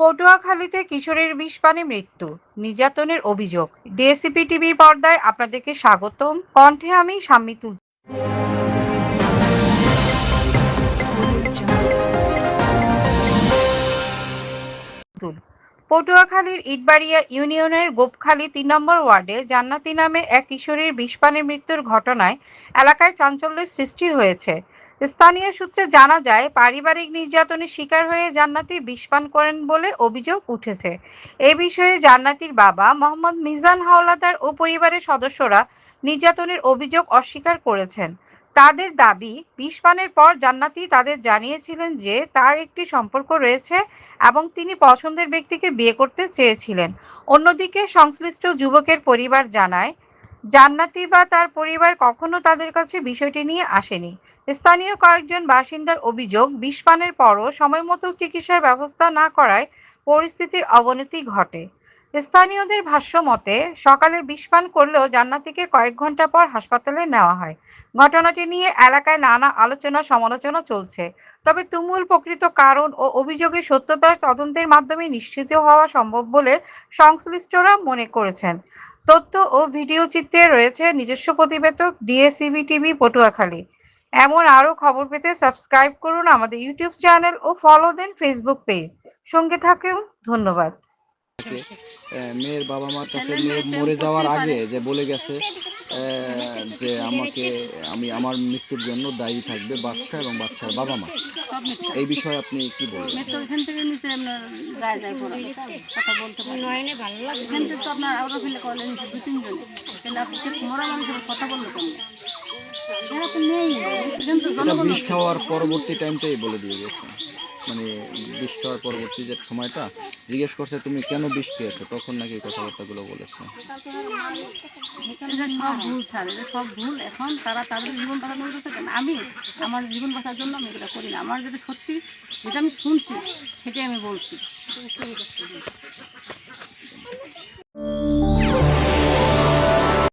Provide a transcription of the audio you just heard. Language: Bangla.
পটুয়াখালীতে কিশোরীর বিষপানে মৃত্যু, নির্যাতনের অভিযোগ। ডিএসিপি টিভির পর্দায় আপনাদেরকে স্বাগতম। কণ্ঠে আমি শাম্মী তুলতুল। পটুয়াখালীর ইটবাড়িয়া ইউনিয়নের গোপখালী ৩ নম্বর ওয়ার্ডে জান্নাতি নামে এক কিশোরীর বিষপানে মৃত্যুর ঘটনায় এলাকায় চাঞ্চল্যের সৃষ্টি হয়েছে। স্থানীয় সূত্রে জানা যায়, পারিবারিক নির্যাতনের শিকার হয়ে জান্নাতি বিষপান করেন বলে অভিযোগ উঠেছে। এ বিষয়ে জান্নাতির বাবা মোহাম্মদ মিজান হাওলাদার ও পরিবারের সদস্যরা নির্যাতনের অভিযোগ অস্বীকার করেছেন। তাদের দাবি, বিষপানের পর জান্নাতি তাদের জানিয়েছিলেন যে তার একটি সম্পর্ক রয়েছে এবং তিনি পছন্দের ব্যক্তিকে বিয়ে করতে চেয়েছিলেন। অন্যদিকে সংশ্লিষ্ট যুবকের পরিবার জানায়, জান্নাতি বা তার পরিবার কখনো তাদের কাছে বিষয়টি নিয়ে আসেনি। স্থানীয় কয়েকজন বাসিন্দার অভিযোগ, বিষপানের পরও সময়মতো চিকিৎসার ব্যবস্থা না করায় পরিস্থিতির অবনতি ঘটে। স্থানীয়দের ভাষ্য মতে, সকালে বিষপান করলেও জান্নাতিকে কয়েক ঘন্টা পর হাসপাতালে নেওয়া হয়। ঘটনাটি নিয়ে এলাকায় নানা আলোচনা সমালোচনা চলছে। তবে তুমুল প্রকৃত কারণ ও অভিযোগের সত্যতার তদন্তের মাধ্যমে নিশ্চিত হওয়া সম্ভব বলে সংশ্লিষ্টরা মনে করছেন। তথ্য ও ভিডিও চিত্রে রয়েছে নিজস্ব প্রতিবেদক ডিএসিবি টিভি পটুয়াখালী। এমন আরও খবর পেতে সাবস্ক্রাইব করুন আমাদের ইউটিউব চ্যানেল ও ফলো দেন ফেসবুক পেজ। সঙ্গে থাকুন। ধন্যবাদ। মেয়ের বাবা মার কাছে মেয়ে মরে যাওয়ার আগে যে বলে গেছে যে আমার মৃত্যুর জন্য দায়ী থাকবে বাচ্চা এবং বাচ্চার বাবা মা, এই বিষয়ে আপনি কি বলবেন? এখান থেকে নিচে আপনার কথা বলতে পারেন, এখান থেকে তো আপনার আরো ফেলে করলেন 2-3 জন, কিন্তু আপনি সে মরা মানুষের কথা বললো কেন? এরা তো নেই, কিন্তু বিষ খাওয়ার পরবর্তী টাইমটাই বলে দিয়ে গেছে, মানে বিষ খাওয়ার পরবর্তী যে সময়টা জিজ্ঞেস করছে তুমি কেন বিষ খেয়েছো, তখন নাকি এই কথাবার্তাগুলো বলেছে। এটা সব ভুল স্যার, এটা সব ভুল। এখন তারা তাদের জীবন বাঁচানো করতেছে, আমি আমার জীবন বাঁচার জন্য আমি এটা করি না। আমার যেটা সত্যি, যেটা আমি শুনছি সেটাই আমি বলছি।